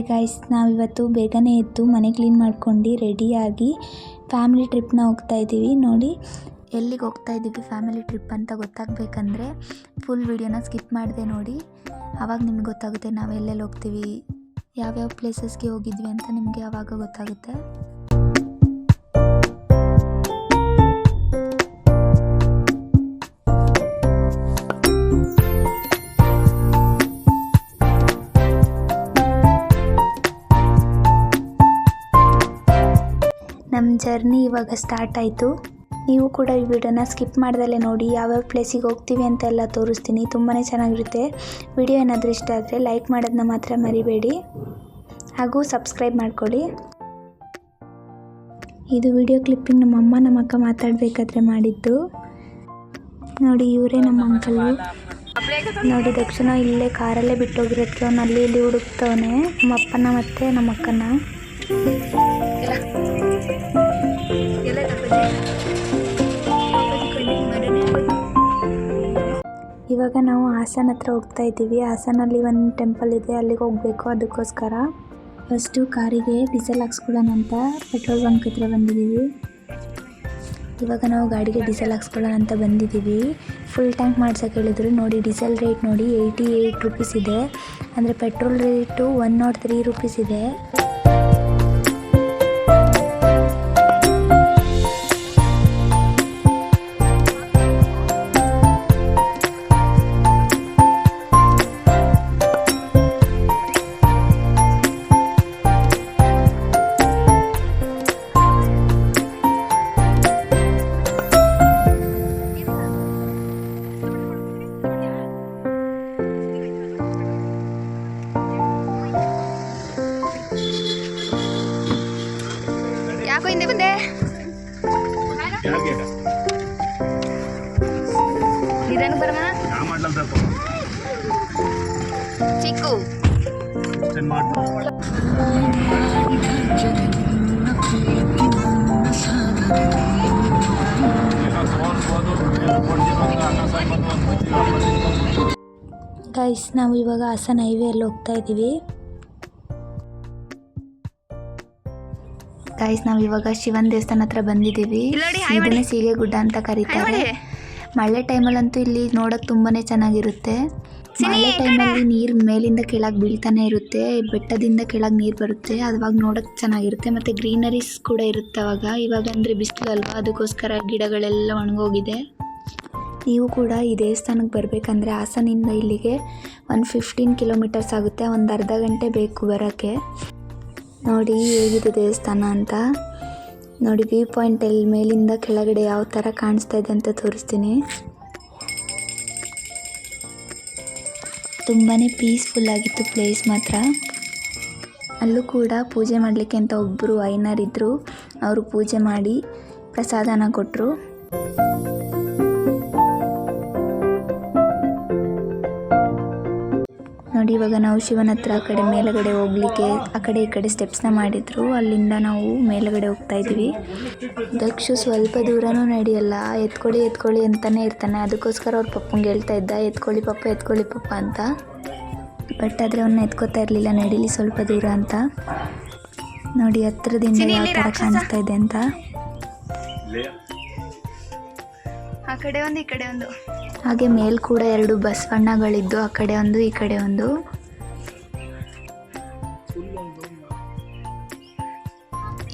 Hi guys, ನಾವಿವತ್ತು ಬೇಗನೆ ಎದ್ದು ಮನೆ ಕ್ಲೀನ್ ಮಾಡ್ಕೊಂಡು ರೆಡಿಯಾಗಿ ಫ್ಯಾಮಿಲಿ ಟ್ರಿಪ್ನ ಹೋಗ್ತಾ ಇದ್ದೀವಿ. ನೋಡಿ ಎಲ್ಲಿಗೆ ಹೋಗ್ತಾ ಇದ್ದೀವಿ ಫ್ಯಾಮಿಲಿ ಟ್ರಿಪ್ ಅಂತ ಗೊತ್ತಾಗಬೇಕಂದ್ರೆ ಫುಲ್ ವಿಡಿಯೋನ ಸ್ಕಿಪ್ ಮಾಡಿದೆ ನೋಡಿ. ಆವಾಗ ನಿಮಗೆ ಗೊತ್ತಾಗುತ್ತೆ ನಾವು ಎಲ್ಲೆಲ್ಲಿ ಹೋಗ್ತೀವಿ, ಯಾವ್ಯಾವ ಪ್ಲೇಸಸ್ಗೆ ಹೋಗಿದ್ವಿ ಅಂತ ನಿಮಗೆ ಆವಾಗ ಗೊತ್ತಾಗುತ್ತೆ. ನಮ್ಮ ಜರ್ನಿ ಇವಾಗ ಸ್ಟಾರ್ಟ್ ಆಯಿತು. ನೀವು ಕೂಡ ಈ ವಿಡಿಯೋನ ಸ್ಕಿಪ್ ಮಾಡ್ದಲ್ಲೇ ನೋಡಿ. ಯಾವ್ಯಾವ ಪ್ಲೇಸಿಗೆ ಹೋಗ್ತೀವಿ ಅಂತ ಎಲ್ಲ ತೋರಿಸ್ತೀನಿ. ತುಂಬಾ ಚೆನ್ನಾಗಿರುತ್ತೆ. ವಿಡಿಯೋ ಏನಾದರೂ ಇಷ್ಟ ಆದರೆ ಲೈಕ್ ಮಾಡೋದನ್ನ ಮಾತ್ರ ಮರಿಬೇಡಿ, ಹಾಗೂ ಸಬ್ಸ್ಕ್ರೈಬ್ ಮಾಡ್ಕೊಳ್ಳಿ. ಇದು ವಿಡಿಯೋ ಕ್ಲಿಪ್ಪಿಂಗ್ ನಮ್ಮ ಅಮ್ಮ ನಮ್ಮ ಅಕ್ಕ ಮಾತಾಡಬೇಕಾದ್ರೆ ಮಾಡಿದ್ದು. ನೋಡಿ ಇವರೇ ನಮ್ಮ ಅಂಕಲು. ನೋಡಿ ದಕ್ಷಿಣ ಇಲ್ಲೇ ಕಾರಲ್ಲೇ ಬಿಟ್ಟೋಗಿರೋಕ್ಕೆ ಅವನು ಅಲ್ಲಿ ಇಲ್ಲಿ ಹುಡುಕ್ತವನೆ ನಮ್ಮ ಅಪ್ಪನ ಮತ್ತು ನಮ್ಮ ಅಕ್ಕನ. ಇವಾಗ ನಾವು ಹಾಸನ ಹತ್ರ ಹೋಗ್ತಾ ಇದ್ದೀವಿ. ಹಾಸನಲ್ಲಿ ಒಂದು ಟೆಂಪಲ್ ಇದೆ, ಅಲ್ಲಿಗೆ ಹೋಗಬೇಕು. ಅದಕ್ಕೋಸ್ಕರ ಫಸ್ಟು ಕಾರಿಗೆ ಡೀಸೆಲ್ ಹಾಕ್ಸ್ಕೊಳ್ಳೋಣ ಅಂತ ಪೆಟ್ರೋಲ್ ಬಂಕ್ ಹತ್ರ ಬಂದಿದ್ದೀವಿ. ಇವಾಗ ನಾವು ಗಾಡಿಗೆ ಡೀಸೆಲ್ ಹಾಕ್ಸ್ಕೊಳ್ಳೋಣ ಅಂತ ಬಂದಿದ್ದೀವಿ. ಫುಲ್ ಟ್ಯಾಂಕ್ ಮಾಡ್ಸೋಕೆ ಹೇಳಿದ್ರು. ನೋಡಿ ಡೀಸೆಲ್ ರೇಟ್ ನೋಡಿ 88 ರೂಪೀಸ್ ಇದೆ, ಅಂದರೆ ಪೆಟ್ರೋಲ್ ರೇಟು 103 ರೂಪೀಸ್ ಇದೆ. ಯಾಕೋ ಹಿಂದೆ ಬಂದೆ? ನಿಧಾನ ಬರಮ್ಮ. ಚಿಕ್ಕು ಗೈಸ್, ನಾವು ಇವಾಗ ಹಾಸನ ಹೈವೇಯಲ್ಲಿ ಹೋಗ್ತಾ ಇದ್ದೀವಿ. ಗೈಸ್, ನಾವು ಇವಾಗ ಶಿವನ ದೇವಸ್ಥಾನ ಹತ್ರ ಬಂದಿದ್ದೀವಿ. ಇದನ್ನೇ ಸೀಗೆ ಗುಡ್ಡ ಅಂತ ಕರೀತಾರೆ. ಮಳೆ ಟೈಮಲ್ಲಂತೂ ಇಲ್ಲಿ ನೋಡೋಕೆ ತುಂಬಾ ಚೆನ್ನಾಗಿರುತ್ತೆ. ಮಳೆ ಟೈಮಲ್ಲಿ ನೀರು ಮೇಲಿಂದ ಕೆಳಗೆ ಬೀಳ್ತಾನೆ ಇರುತ್ತೆ, ಬೆಟ್ಟದಿಂದ ಕೆಳಗೆ ನೀರು ಬರುತ್ತೆ. ಅವಾಗ ನೋಡೋಕೆ ಚೆನ್ನಾಗಿರುತ್ತೆ, ಮತ್ತು ಗ್ರೀನರೀಸ್ ಕೂಡ ಇರುತ್ತೆ ಅವಾಗ. ಇವಾಗ ಅಂದರೆ ಬಿಸಿಲು ಅಲ್ವಾ, ಅದಕ್ಕೋಸ್ಕರ ಗಿಡಗಳೆಲ್ಲ ಒಣಗೋಗಿದೆ. ನೀವು ಕೂಡ ಈ ದೇವಸ್ಥಾನಕ್ಕೆ ಬರಬೇಕಂದ್ರೆ ಹಾಸನಿಂದ ಇಲ್ಲಿಗೆ 15 ಕಿಲೋಮೀಟರ್ಸ್ ಆಗುತ್ತೆ. ಒಂದು ಅರ್ಧ ಗಂಟೆ ಬೇಕು ಬರೋಕ್ಕೆ. ನೋಡಿ ಹೇಗಿದೆ ದೇವಸ್ಥಾನ ಅಂತ. ನೋಡಿ ವ್ಯೂ ಪಾಯಿಂಟಲ್ಲಿ ಮೇಲಿಂದ ಕೆಳಗಡೆ ಯಾವ ಥರ ಕಾಣಿಸ್ತಾ ಇದೆ ಅಂತ ತೋರಿಸ್ತೀನಿ. ತುಂಬಾ ಪೀಸ್ಫುಲ್ ಆಗಿತ್ತು ಪ್ಲೇಸ್ ಮಾತ್ರ. ಅಲ್ಲೂ ಕೂಡ ಪೂಜೆ ಮಾಡಲಿಕ್ಕೆ ಅಂತ ಒಬ್ಬರು ಐನರಿದ್ದರು. ಅವರು ಪೂಜೆ ಮಾಡಿ ಪ್ರಸಾದನ ಕೊಟ್ಟರು. ನೋಡಿ ಇವಾಗ ನಾವು ಶಿವನ ಹತ್ರ ಆ ಕಡೆ ಮೇಲುಗಡೆ ಹೋಗ್ಲಿಕ್ಕೆ ಆ ಕಡೆ ಈ ಕಡೆ ಸ್ಟೆಪ್ಸ್ನ ಮಾಡಿದ್ರು. ಅಲ್ಲಿಂದ ನಾವು ಮೇಲುಗಡೆ ಹೋಗ್ತಾ ಇದ್ದೀವಿ. ದಕ್ಷು ಸ್ವಲ್ಪ ದೂರನೂ ನಡೆಯಲ್ಲ. ಎತ್ಕೊಳ್ಳಿ ಅಂತಲೇ ಇರ್ತಾನೆ. ಅದಕ್ಕೋಸ್ಕರ ಅವ್ರ ಪಪ್ಪಂಗೆ ಹೇಳ್ತಾ ಇದ್ದ, ಎತ್ಕೊಳ್ಳಿ ಪಪ್ಪ ಅಂತ. ಬಟ್ ಆದರೆ ಅವನ್ನ ಎತ್ಕೋತಾ ಇರಲಿಲ್ಲ, ನಡೀಲಿ ಸ್ವಲ್ಪ ದೂರ ಅಂತ. ನೋಡಿ ಹತ್ರದಿಂದ ಯಾವ ಥರ ಕಾಣಿಸ್ತಾ ಇದೆ ಅಂತ. ಆ ಕಡೆ ಒಂದು ಈ ಕಡೆ ಒಂದು. ಹಾಗೆ ಮೇಲ್ ಕೂಡ 2 ಬಸವಣ್ಣಗಳಿದ್ದು, ಆ ಕಡೆ ಒಂದು ಈ ಕಡೆ ಒಂದು.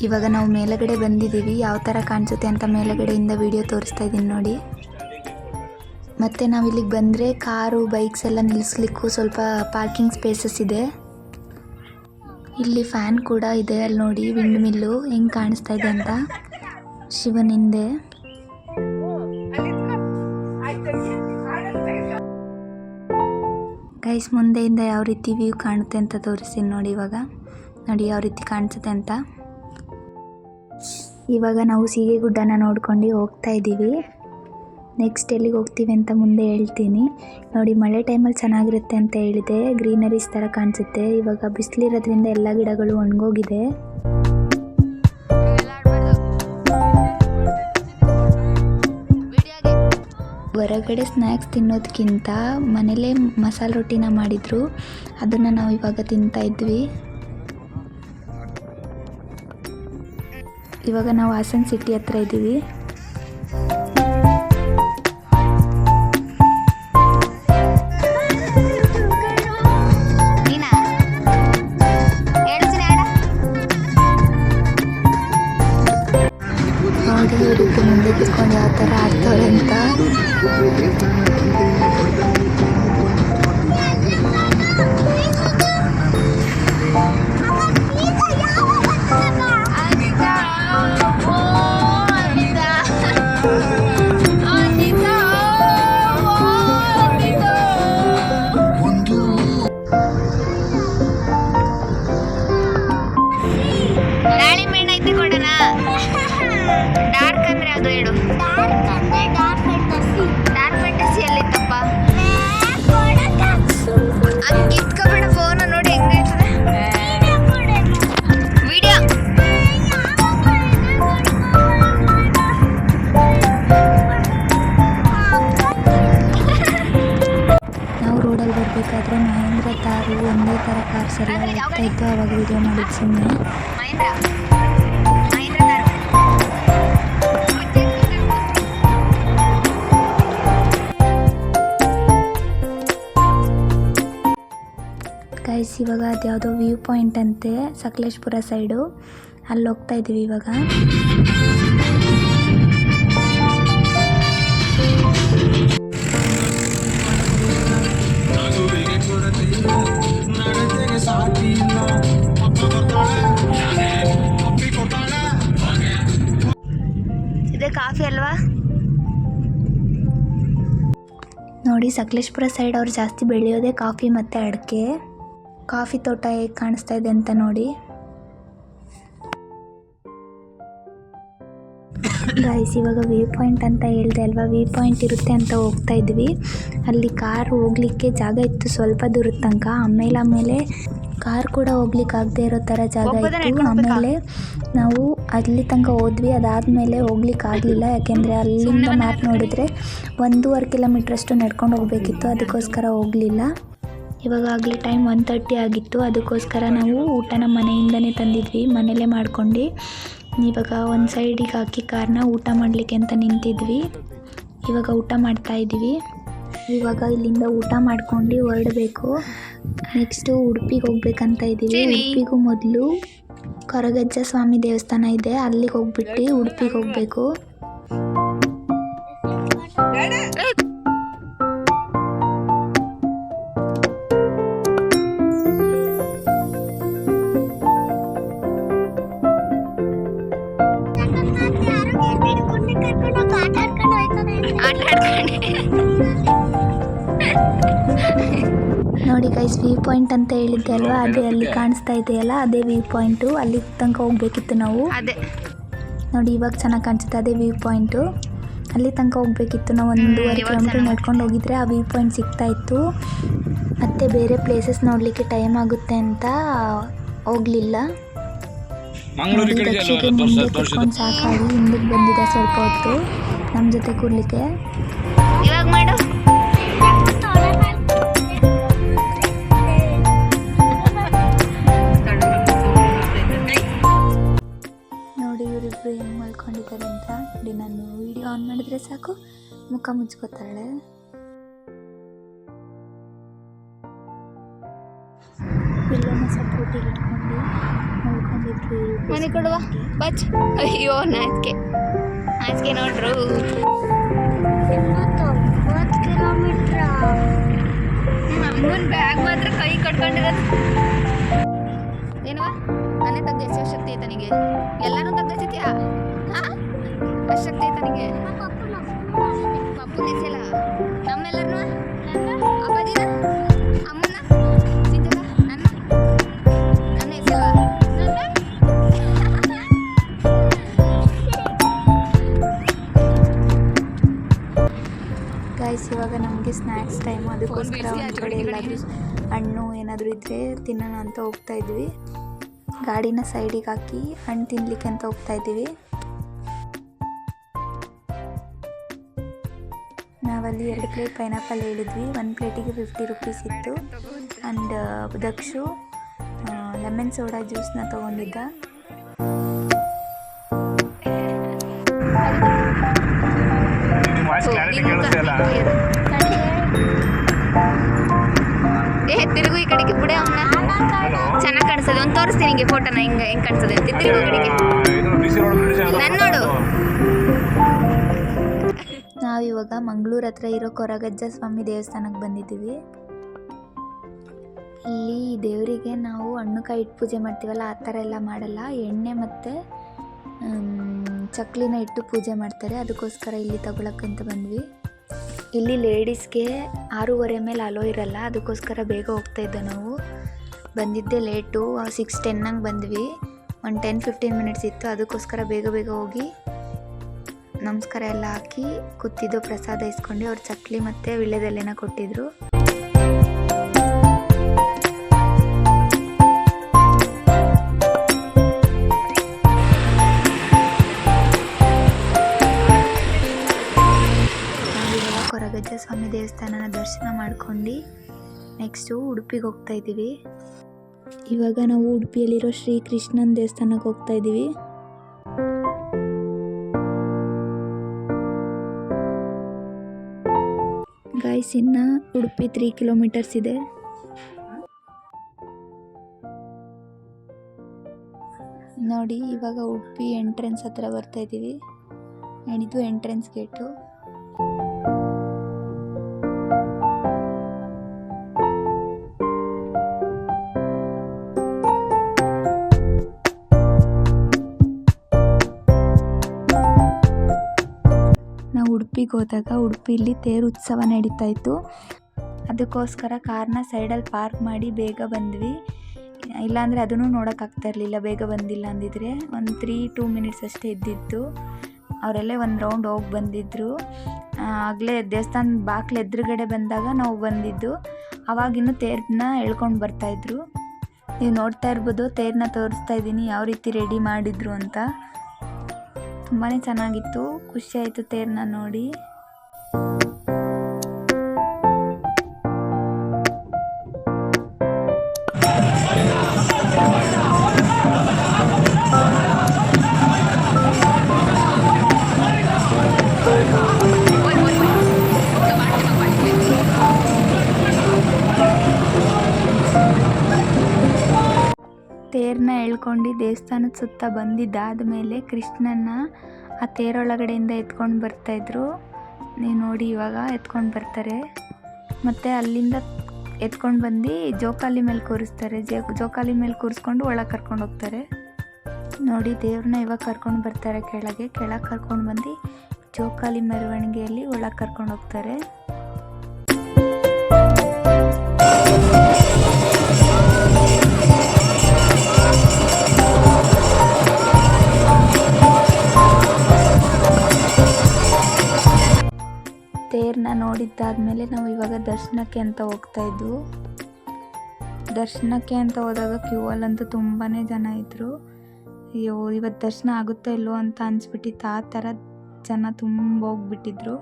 ಇವಾಗ ನಾವು ಮೇಲುಗಡೆ ಬಂದಿದ್ದೀವಿ. ಯಾವ ಥರ ಕಾಣಿಸುತ್ತೆ ಅಂತ ಮೇಲುಗಡೆಯಿಂದ ವಿಡಿಯೋ ತೋರಿಸ್ತಾ ಇದ್ದೀನಿ ನೋಡಿ. ಮತ್ತು ನಾವು ಇಲ್ಲಿಗೆ ಬಂದರೆ ಕಾರು ಬೈಕ್ಸ್ ಎಲ್ಲ ನಿಲ್ಲಿಸ್ಲಿಕ್ಕೂ ಸ್ವಲ್ಪ ಪಾರ್ಕಿಂಗ್ ಸ್ಪೇಸಸ್ ಇದೆ. ಇಲ್ಲಿ ಫ್ಯಾನ್ ಕೂಡ ಇದೆ. ಅಲ್ಲಿ ನೋಡಿ ವಿಂಡ್ ಮಿಲ್ಲು ಹೆಂಗೆ ಕಾಣಿಸ್ತಾ ಇದೆ ಅಂತ ಶಿವನ ಹಿಂದೆ. ಗೈಸ್, ಮುಂದೆಯಿಂದ ಯಾವ ರೀತಿ ವ್ಯೂ ಕಾಣುತ್ತೆ ಅಂತ ತೋರಿಸ್ತೀನಿ ನೋಡಿ. ಇವಾಗ ನೋಡಿ ಯಾವ ರೀತಿ ಕಾಣಿಸುತ್ತೆ ಅಂತ. ಇವಾಗ ನಾವು ಸೀಗೆ ಗುಡ್ಡನ ನೋಡ್ಕೊಂಡು ಹೋಗ್ತಾ ಇದ್ದೀವಿ. ನೆಕ್ಸ್ಟ್ ಎಲ್ಲಿಗೆ ಹೋಗ್ತೀವಿ ಅಂತ ಮುಂದೆ ಹೇಳ್ತೀನಿ. ನೋಡಿ ಮಳೆ ಟೈಮಲ್ಲಿ ಚೆನ್ನಾಗಿರುತ್ತೆ ಅಂತ ಹೇಳಿದೆ. ಗ್ರೀನರೀಸ್ ಥರ ಕಾಣಿಸುತ್ತೆ. ಇವಾಗ ಬಿಸಿಲಿರೋದ್ರಿಂದ ಎಲ್ಲ ಗಿಡಗಳು ಒಣಗೋಗಿದೆ. ಹೊರಗಡೆ ಸ್ನ್ಯಾಕ್ಸ್ ತಿನ್ನೋದಕ್ಕಿಂತ ಮನೇಲೇ ಮಸಾಲೆ ರೊಟ್ಟಿನ ಮಾಡಿದರು, ಅದನ್ನು ನಾವು ಇವಾಗ ತಿಂತಾ ಇದ್ವಿ. ಇವಾಗ ನಾವು ಹಾಸನ್ ಸಿಟಿ ಹತ್ರ ಇದ್ದೀವಿ. ನೋಡಿ ಇವರಿಬ್ಬರು ಮುಂದೆ ಕೂತ್ಕೊಂಡು ಯಾವ ಥರ ಆಡ್ತವ್ರೆ ಅಂತ. ಡಾರ್ಕ್ ಅಂದ್ರೆ ಅದು ಹೇಳು. ಡಾರ್ಕ್ ಫ್ಯಾಂಟಸಿ ಎಲ್ಲಿತ್ತಪ್ಪ? ಹಂಗೆ ಕಿತ್ಕೊಬೇಡ ಫೋನ್ ನೋಡಿ ಹೆಂಗಾಯ್ತದೆ ವಿಡಿಯೋ. ನಾವು ರೋಡಲ್ಲಿ ಬರಬೇಕಾದ್ರೆ ಮಹೇಂದ್ರ ತಾರು ಒಂದೇ ಥರ ಕಾರ್ಸ್ ಎಲ್ಲ ಹೋಗ್ತಾ ಇತ್ತು. ಅವಾಗ ವಿಡಿಯೋ ಮಾಡಿದ್ದು ಸುಮ್ಮನೆ. ಗೈಸ್ ಇವಾಗ ಅದ್ಯಾವುದೋ ವ್ಯೂ ಪಾಯಿಂಟ್ ಅಂತೆ ಸಕಲೇಶ್ಪುರ ಸೈಡು, ಅಲ್ಲಿ ಹೋಗ್ತಾ ಇದ್ದೀವಿ ಇವಾಗ. ಇದು ಕಾಫಿ ಅಲ್ವಾ? ನೋಡಿ ಸಕಲೇಶ್ಪುರ ಸೈಡ್ ಅವ್ರು ಜಾಸ್ತಿ ಬೆಳೆಯೋದೇ ಕಾಫಿ ಮತ್ತು ಅಡಿಕೆ. ಕಾಫಿ ತೋಟ ಹೇಗೆ ಕಾಣಿಸ್ತಾ ಇದೆ ಅಂತ ನೋಡಿ ಗೈಸ್. ಇವಾಗ ವ್ಯೂ ಪಾಯಿಂಟ್ ಅಂತ ಹೇಳಿದೆ ಅಲ್ವಾ, ವ್ಯೂ ಪಾಯಿಂಟ್ ಇರುತ್ತೆ ಅಂತ ಹೋಗ್ತಾ ಇದ್ವಿ. ಅಲ್ಲಿ ಕಾರ್ ಹೋಗ್ಲಿಕ್ಕೆ ಜಾಗ ಇತ್ತು ಸ್ವಲ್ಪ ದೂರದ ತನಕ. ಆಮೇಲೆ ಕಾರ್ ಕೂಡ ಹೋಗ್ಲಿಕ್ಕೆ ಆಗದೆ ಇರೋ ಥರ ಜಾಗ ಇತ್ತು. ಆಮೇಲೆ ನಾವು ಅಲ್ಲಿ ತನಕ ಹೋದ್ವಿ. ಅದಾದಮೇಲೆ ಹೋಗ್ಲಿಕ್ಕೆ ಆಗಲಿಲ್ಲ, ಯಾಕೆಂದರೆ ಅಲ್ಲಿಂದ ಮ್ಯಾಪ್ ನೋಡಿದ್ರೆ 1.5 ಕಿಲೋಮೀಟ್ರಷ್ಟು ನಡ್ಕೊಂಡು ಹೋಗಬೇಕಿತ್ತು. ಅದಕ್ಕೋಸ್ಕರ ಹೋಗಲಿಲ್ಲ. ಇವಾಗ ಆಗಲೇ ಟೈಮ್ 1:30 ಆಗಿತ್ತು. ಅದಕ್ಕೋಸ್ಕರ ನಾವು ಊಟನ ಮನೆಯಿಂದನೇ ತಂದಿದ್ವಿ, ಮನೇಲೇ ಮಾಡ್ಕೊಂಡು. ಇವಾಗ ಒಂದು ಸೈಡಿಗೆ ಹಾಕಿ ಕಾರ್ನ ಊಟ ಮಾಡಲಿಕ್ಕೆ ಅಂತ ನಿಂತಿದ್ವಿ. ಇವಾಗ ಊಟ ಮಾಡ್ತಾಯಿದ್ವಿ. ಇವಾಗ ಇಲ್ಲಿಂದ ಊಟ ಮಾಡ್ಕೊಂಡು ಹೊರಡಬೇಕು. ನೆಕ್ಸ್ಟು ಉಡುಪಿಗೆ ಹೋಗ್ಬೇಕಂತ ಇದ್ದೀವಿ. ಉಡುಪಿಗೂ ಮೊದಲು ಕೊರಗಜ್ಜ ಸ್ವಾಮಿ ದೇವಸ್ಥಾನ ಇದೆ, ಅಲ್ಲಿಗೆ ಹೋಗ್ಬಿಟ್ಟು ಉಡುಪಿಗೆ ಹೋಗಬೇಕು. ನೋಡಿ ಗೈಸ್, ವ್ಯೂ ಪಾಯಿಂಟ್ ಅಂತ ಹೇಳಿದ್ದೆ ಅಲ್ವಾ, ಅದೇ ಅಲ್ಲಿ ಕಾಣಿಸ್ತಾ ಇದೆಯಲ್ಲ ಅದೇ ವ್ಯೂ ಪಾಯಿಂಟು. ಅಲ್ಲಿ ತನಕ ಹೋಗ್ಬೇಕಿತ್ತು ನಾವು. ಅದೇ ನೋಡಿ ಇವಾಗ ಚೆನ್ನಾಗಿ ಕಾಣಿಸುತ್ತೆ, ಅದೇ ವ್ಯೂ ಪಾಯಿಂಟು. ಅಲ್ಲಿ ತನಕ ಹೋಗ್ಬೇಕಿತ್ತು ನಾವು. 1.5 ಕಿಲೋಮೀಟ್ರ್ ನಡ್ಕೊಂಡು ಹೋಗಿದ್ರೆ ಆ ವ್ಯೂ ಪಾಯಿಂಟ್ ಸಿಗ್ತಾ ಇತ್ತು. ಮತ್ತು ಬೇರೆ ಪ್ಲೇಸಸ್ ನೋಡಲಿಕ್ಕೆ ಟೈಮ್ ಆಗುತ್ತೆ ಅಂತ ಹೋಗಲಿಲ್ಲ. ದಕ್ಷಿಗೆ ಮುಂದೆ ಕುತ್ಕೊಂಡು ಸಾಕಾಗಿ ಹಿಂದಕ್ಕೆ ಬಂದಿದೆ ಸ್ವಲ್ಪ ಹೊತ್ತು ನಮ್ಮ ಜೊತೆ ಕೂರ್ಲಿಕ್ಕೆ. ಇವಾಗ ಮಾಡು. ನೋಡಿ ಇವರಿಬ್ರು ಹೆಂಗೆ ಮಲ್ಕೊಂಡಿದ್ದಾರೆ ಅಂತ. ನೋಡಿ ನಾನು ವಿಡಿಯೋ ಆನ್ ಮಾಡಿದ್ರೆ ಸಾಕು ಮುಖ ಮುಚ್ಕೋತಾಳೆ. ಪಿಲ್ಲೋನ ಸಪೋರ್ಟಿಗೆ ಇಟ್ಕೊಂಡು ಮಲ್ಕೊಂಡಿದ್ರು. ಮನೆ ಕೊಡುವ ಬಚ್. ಅಯ್ಯೋ ನಾಚಿಕೆ ನೋಡ್ರು. 9 ಕಿಲೋಮೀಟ್ರ್ ಅಮ್ಮನ ಬ್ಯಾಗ್ ಮಾತ್ರ ಕೈ ಕಟ್ಕೊಂಡಿರೋದು. ಏನವ ನಾನೇ ತೆಗ್ದು ಎಸೆಯೋ ಶಕ್ತಿ ಐತೆ ನನಗೆ. ಎಲ್ಲರೂ ತೆಗ್ದಿದ್ಯಾ? ಅಷ್ಟು ಶಕ್ತಿ ಐತೆ ನನಗೆ. ಪಪ್ಪು ಎಸೆಯಲ್ಲ. ನಮ್ಮೆಲ್ಲರೂ ಅಪ್ಪಾಜಿನ ಅಮ್ಮನ ಸಿಂಜಲ ನನ್ನ ಎಸೆಯಲ್ಲ. ಗೈಸ್ ಇವಾಗ ನಮಗೆ ಸ್ನ್ಯಾಕ್ಸ್ ಟೈಮು. ಅದಕ್ಕೋಸ್ಕರ ಒಂದು ಕಡೆ ಎಲ್ಲಾದರೂ ಹಣ್ಣು ಏನಾದರೂ ಇದ್ದರೆ ತಿನ್ನೋಣ ಅಂತ ಹೋಗ್ತಾ ಇದ್ವಿ. ಗಾಡಿನ ಸೈಡಿಗೆ ಹಾಕಿ ಹಣ್ಣು ತಿನ್ನಲಿಕ್ಕೆ ಅಂತ ಹೋಗ್ತಾ ಇದ್ದೀವಿ. ನಾವಲ್ಲಿ 2 ಪ್ಲೇಟ್ ಪೈನಾಪಲ್ ಹೇಳಿದ್ವಿ. 1 ಪ್ಲೇಟಿಗೆ 50 ರೂಪೀಸ್ ಇತ್ತು. ಆ್ಯಂಡ್ ದಕ್ಷು ಲೆಮನ್ ಸೋಡಾ ಜ್ಯೂಸನ್ನ ತೊಗೊಂಡಿದ್ದ. ತಿರುಗು ಈ ಕಡೆಗೆ ಬಿಡೆ ಅವನ್ನ ಚೆನ್ನಾಗಿ ಕಾಣಿಸ್ತದೆ. ಒಂದು ತೋರಿಸ್ತೀನಿ ನಿಂಗೆ ಫೋಟೋನ ಹೆಂಗೆ ಕಾಣಿಸ್ತದೆ ಅಂತ. ತಿರುಗು ಕಡೆಗೆ ನನ್ನ ನೋಡು. ನಾವಿವಾಗ ಮಂಗಳೂರು ಹತ್ರ ಇರೋ ಕೊರಗಜ್ಜ ಸ್ವಾಮಿ ದೇವಸ್ಥಾನಕ್ಕೆ ಬಂದಿದ್ದೀವಿ. ಇಲ್ಲಿ ದೇವರಿಗೆ ನಾವು ಹಣ್ಣುಕಾಯಿ ಇಟ್ಟು ಪೂಜೆ ಮಾಡ್ತೀವಲ್ಲ, ಆ ಥರ ಎಲ್ಲ ಮಾಡಲ್ಲ. ಎಣ್ಣೆ ಮತ್ತು ಚಕ್ಲಿನ ಇಟ್ಟು ಪೂಜೆ ಮಾಡ್ತಾರೆ. ಅದಕ್ಕೋಸ್ಕರ ಇಲ್ಲಿ ತಗೊಳಕ್ಕಂತ ಬಂದ್ವಿ. ಇಲ್ಲಿ ಲೇಡೀಸ್ಗೆ 6:30 ಮೇಲೆ ಅಲೋ ಇರಲ್ಲ, ಅದಕ್ಕೋಸ್ಕರ ಬೇಗ ಹೋಗ್ತಾಯಿದ್ದೋ ನಾವು. ಬಂದಿದ್ದೆ ಲೇಟು, 6:10 ಬಂದ್ವಿ. ಒಂದು 10-15 ಮಿನಿಟ್ಸ್ ಇತ್ತು, ಅದಕ್ಕೋಸ್ಕರ ಬೇಗ ಬೇಗ ಹೋಗಿ ನಮಸ್ಕಾರ ಎಲ್ಲ ಹಾಕಿ ಕೂತಿದ್ದು. ಪ್ರಸಾದ ಇಸ್ಕೊಂಡು ಅವ್ರು ಚಕ್ಲಿ ಮತ್ತು ವೀಳ್ಯದೆಲೆನ ಕೊಟ್ಟಿದ್ರು. ನಾವಿವಾಗ ಕೊರಗಜ್ಜ ಸ್ವಾಮಿ ದೇವಸ್ಥಾನನ ದರ್ಶನ ಮಾಡ್ಕೊಂಡು ನೆಕ್ಸ್ಟು ಉಡುಪಿಗೆ ಹೋಗ್ತಾ ಇದ್ದೀವಿ. ಇವಾಗ ನಾವು ಉಡುಪಿಯಲ್ಲಿರೋ ಶ್ರೀ ಕೃಷ್ಣನ ದೇವಸ್ಥಾನಕ್ಕೆ ಹೋಗ್ತಾ ಇದ್ದೀವಿ. ಗೈಸ್, ಇನ್ನು ಉಡುಪಿ 3 ಕಿಲೋಮೀಟರ್ಸ್ ಇದೆ. ನೋಡಿ, ಇವಾಗ ಉಡುಪಿ ಎಂಟ್ರೆನ್ಸ್ ಹತ್ರ ಬರ್ತಾ ಇದ್ದೀವಿ. ಇದು ಎಂಟ್ರೆನ್ಸ್ ಗೇಟು. ನಾವು ಉಡುಪಿಗೆ ಹೋದಾಗ ಉಡುಪಿಲಿ ತೇರು ಉತ್ಸವ ನಡೀತಾ ಇತ್ತು. ಅದಕ್ಕೋಸ್ಕರ ಕಾರ್ನ ಸೈಡಲ್ಲಿ ಪಾರ್ಕ್ ಮಾಡಿ ಬೇಗ ಬಂದ್ವಿ. ಇಲ್ಲಾಂದರೆ ಅದನ್ನು ನೋಡೋಕ್ಕಾಗ್ತಾ ಇರಲಿಲ್ಲ, ಬೇಗ ಬಂದಿಲ್ಲ ಅಂದಿದ್ರೆ. ಒಂದು 3-2 ಮಿನಿಟ್ಸ್ ಅಷ್ಟೇ ಇದ್ದಿತ್ತು. ಅವರೆಲ್ಲೇ ಒಂದು ರೌಂಡ್ ಹೋಗಿ ಬಂದಿದ್ದರು. ಆಗಲೇ ದೇವಸ್ಥಾನ ಬಾಕ್ಲು ಎದುರುಗಡೆ ಬಂದಾಗ ನಾವು ಬಂದಿದ್ದು. ಅವಾಗಿನ್ನೂ ತೇರನ್ನ ಎಳ್ಕೊಂಡು ಬರ್ತಾಯಿದ್ರು. ನೀವು ನೋಡ್ತಾ ಇರ್ಬೋದು, ತೇರನ್ನ ತೋರಿಸ್ತಾ ಇದ್ದೀನಿ ಯಾವ ರೀತಿ ರೆಡಿ ಮಾಡಿದ್ರು ಅಂತ. ತುಂಬಾ ಚೆನ್ನಾಗಿತ್ತು, ಖುಷಿಯಾಯಿತು ತೇರನ್ನ ನೋಡಿ. ತೇರನ್ನ ಎಳ್ಕೊಂಡು ದೇವಸ್ಥಾನದ ಸುತ್ತ ಬಂದಿದ್ದಾದ ಮೇಲೆ ಕೃಷ್ಣನ ಆ ತೇರೊಳಗಡೆಯಿಂದ ಎತ್ಕೊಂಡು ಬರ್ತಾಯಿದ್ರು. ನೀವು ನೋಡಿ, ಇವಾಗ ಎತ್ಕೊಂಡು ಬರ್ತಾರೆ. ಮತ್ತು ಅಲ್ಲಿಂದ ಎತ್ಕೊಂಡು ಬಂದು ಜೋಕಾಲಿ ಮೇಲೆ ಕೂರಿಸ್ತಾರೆ. ಜೋಕಾಲಿ ಮೇಲೆ ಕೂರಿಸ್ಕೊಂಡು ಒಳಗೆ ಕರ್ಕೊಂಡು ಹೋಗ್ತಾರೆ. ನೋಡಿ, ದೇವ್ರನ್ನ ಇವಾಗ ಕರ್ಕೊಂಡು ಬರ್ತಾರೆ ಕೆಳಗೆ ಕರ್ಕೊಂಡು ಬಂದು ಜೋಕಾಲಿ ಮೆರವಣಿಗೆಯಲ್ಲಿ ಒಳಗೆ ಕರ್ಕೊಂಡು ಹೋಗ್ತಾರೆ. ತೇರನ್ನ ನೋಡಿದ್ದಾದಮೇಲೆ ನಾವು ಇವಾಗ ದರ್ಶನಕ್ಕೆ ಅಂತ ಹೋಗ್ತಾ ಇದ್ವು. ದರ್ಶನಕ್ಕೆ ಅಂತ ಹೋದಾಗ ಕ್ಯೂ ಅಲ್ಲಂತೂ ತುಂಬಾ ಜನ ಇದ್ದರು. ಅಯ್ಯೋ, ಇವತ್ತು ದರ್ಶನ ಆಗುತ್ತೋ ಇಲ್ಲೋ ಅಂತ ಅನಿಸ್ಬಿಟ್ಟಿತ್ತು. ಆ ಥರ ಜನ ತುಂಬ ಹೋಗ್ಬಿಟ್ಟಿದ್ರು.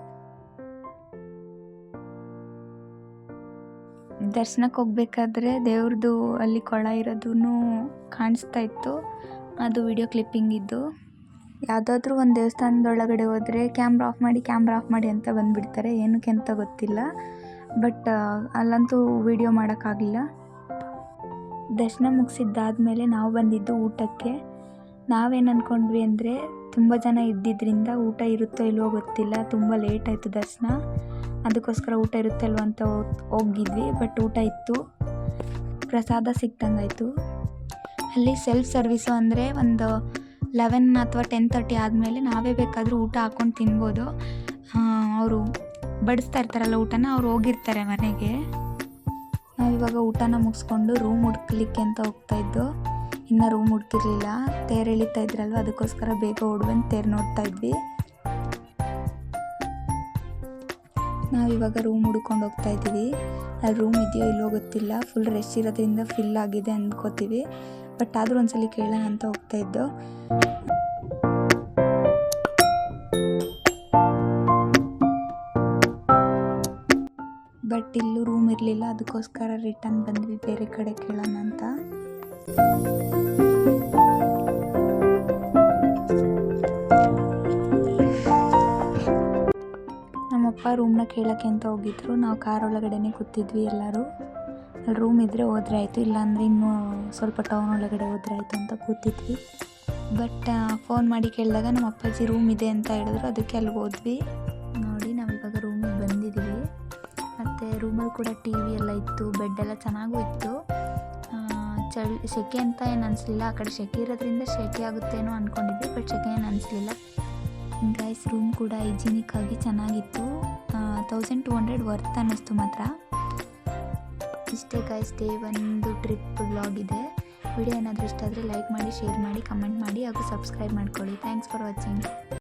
ದರ್ಶನಕ್ಕೆ ಹೋಗ್ಬೇಕಾದ್ರೆ ದೇವ್ರದ್ದು ಅಲ್ಲಿ ಕೊಳ ಇರೋದೂ ಕಾಣಿಸ್ತಾ ಇತ್ತು. ಅದು ವಿಡಿಯೋ ಕ್ಲಿಪ್ಪಿಂಗ್ ಇದ್ದು. ಯಾವುದಾದ್ರೂ ಒಂದು ದೇವಸ್ಥಾನದೊಳಗಡೆ ಹೋದರೆ ಕ್ಯಾಮ್ರಾ ಆಫ್ ಮಾಡಿ ಅಂತ ಬಂದುಬಿಡ್ತಾರೆ. ಏನಕ್ಕೆ ಅಂತ ಗೊತ್ತಿಲ್ಲ. ಬಟ್ ಅಲ್ಲಂತೂ ವಿಡಿಯೋ ಮಾಡೋಕ್ಕಾಗಲಿಲ್ಲ. ದರ್ಶನ ಮುಗಿಸಿದ್ದಾದಮೇಲೆ ನಾವು ಬಂದಿದ್ದು ಊಟಕ್ಕೆ. ನಾವೇನು ಅಂದ್ಕೊಂಡ್ವಿ ಅಂದರೆ, ತುಂಬ ಜನ ಇದ್ದಿದ್ದರಿಂದ ಊಟ ಇರುತ್ತೋ ಇಲ್ವೋ ಗೊತ್ತಿಲ್ಲ, ತುಂಬ ಲೇಟ್ ಆಯಿತು ದರ್ಶನ. ಅದಕ್ಕೋಸ್ಕರ ಊಟ ಇರುತ್ತೋ ಇಲ್ವೋ ಅಂತ ಹೋಗಿದ್ವಿ. ಬಟ್ ಊಟ ಇತ್ತು, ಪ್ರಸಾದ ಸಿಕ್ತಂಗಾಯಿತು. ಅಲ್ಲಿ ಸೆಲ್ಫ್ ಸರ್ವಿಸು ಅಂದರೆ ಒಂದು 11 ಅಥವಾ 10:30 ಆದಮೇಲೆ ನಾವೇ ಬೇಕಾದರೂ ಊಟ ಹಾಕ್ಕೊಂಡು ತಿನ್ಬೋದು. ಅವರು ಬಡಿಸ್ತಾ ಇರ್ತಾರಲ್ಲ ಊಟನ, ಅವ್ರು ಹೋಗಿರ್ತಾರೆ ಮನೆಗೆ. ನಾವಿವಾಗ ಊಟನ ಮುಗಿಸ್ಕೊಂಡು ರೂಮ್ ಹುಡ್ಕಲಿಕ್ಕೆ ಅಂತ ಹೋಗ್ತಾಯಿದ್ದು. ಇನ್ನೂ ರೂಮ್ ಹುಡ್ಕಿರ್ಲಿಲ್ಲ, ತೇರು ಎಳಿತಾ ಇದ್ರಲ್ವ, ಅದಕ್ಕೋಸ್ಕರ ಬೇಗ ಓಡ್ಬಂದು ತೇರು ನೋಡ್ತಾ ಇದ್ವಿ. ನಾವಿವಾಗ ರೂಮ್ ಹುಡ್ಕೊಂಡು ಹೋಗ್ತಾ ಇದ್ದೀವಿ. ಅಲ್ಲಿ ರೂಮ್ ಇದೆಯೋ ಇಲ್ಲೋ ಗೊತ್ತಿಲ್ಲ, ಫುಲ್ ರಶ್ ಇರೋದ್ರಿಂದ ಫಿಲ್ ಆಗಿದೆ ಅಂದ್ಕೋತೀವಿ. ಬಟ್ ಆದರೂ ಒಂದ್ಸಲಿ ಕೇಳೋಣ ಅಂತ ಹೋಗ್ತಾ ಇದ್ದೋ. ಬಟ್ ಇಲ್ಲೂ ರೂಮ್ ಇರಲಿಲ್ಲ, ಅದಕ್ಕೋಸ್ಕರ ರಿಟರ್ನ್ ಬಂದ್ವಿ ಬೇರೆ ಕಡೆ ಕೇಳೋಣ ಅಂತ. ನಮ್ಮಪ್ಪ ಅಪ್ಪ ರೂಮ್ನ ಕೇಳೋಕ್ಕೆ ಅಂತ ಹೋಗಿದ್ರು. ನಾವು ಕಾರ್ ಒಳಗಡೆನೇ ಕೂತಿದ್ವಿ ಎಲ್ಲರೂ. ಅಲ್ಲಿ ರೂಮ್ ಇದ್ದರೆ ಹೋದ್ರೆ ಆಯಿತು, ಇಲ್ಲಾಂದರೆ ಇನ್ನೂ ಸ್ವಲ್ಪ ಟೌನ್ ಒಳಗಡೆ ಹೋದ್ರೆ ಆಯಿತು ಅಂತ ಕೂತಿದ್ವಿ. ಬಟ್ ಫೋನ್ ಮಾಡಿ ಕೇಳಿದಾಗ ನಮ್ಮ ಅಪ್ಪಾಜಿ ರೂಮ್ ಇದೆ ಅಂತ ಹೇಳಿದ್ರು. ಅದಕ್ಕೆ ಅಲ್ಲಿಗೆ ಹೋದ್ವಿ. ನೋಡಿ ನಾವಿವಾಗ ರೂಮಿಗೆ ಬಂದಿದ್ದೀವಿ. ಮತ್ತು ರೂಮಲ್ಲಿ ಕೂಡ ಟಿ ವಿ ಎಲ್ಲ ಇತ್ತು, ಬೆಡ್ ಎಲ್ಲ ಚೆನ್ನಾಗೂ ಇತ್ತು. ಸೆಕೆ ಅಂತ ಏನು ಅನಿಸ್ಲಿಲ್ಲ. ಆ ಕಡೆ ಸೆಕೆ ಇರೋದ್ರಿಂದ ಸೆಕೆ ಆಗುತ್ತೇನೋ ಅಂದ್ಕೊಂಡಿದ್ವಿ, ಬಟ್ ಸೆಕೆ ಏನು ಅನಿಸ್ಲಿಲ್ಲ. ಗೈಸ್ ರೂಮ್ ಕೂಡ ಹೈಜಿನಿಕ್ ಆಗಿ ಚೆನ್ನಾಗಿತ್ತು. 1200 ವರ್ತ್ ಅನ್ನಿಸ್ತು ಮಾತ್ರ. ಇಷ್ಟೇ ಗೈಸ್, ಡೇ ಒಂದು ಟ್ರಿಪ್ ವ್ಲಾಗ್ ಇದೆ. ವಿಡಿಯೋ ಏನಾದರೂ ಇಷ್ಟ ಆದರೆ ಲೈಕ್ ಮಾಡಿ, ಶೇರ್ ಮಾಡಿ, ಕಮೆಂಟ್ ಮಾಡಿ ಹಾಗೂ ಸಬ್ಸ್ಕ್ರೈಬ್ ಮಾಡ್ಕೊಳ್ಳಿ. Thanks for watching.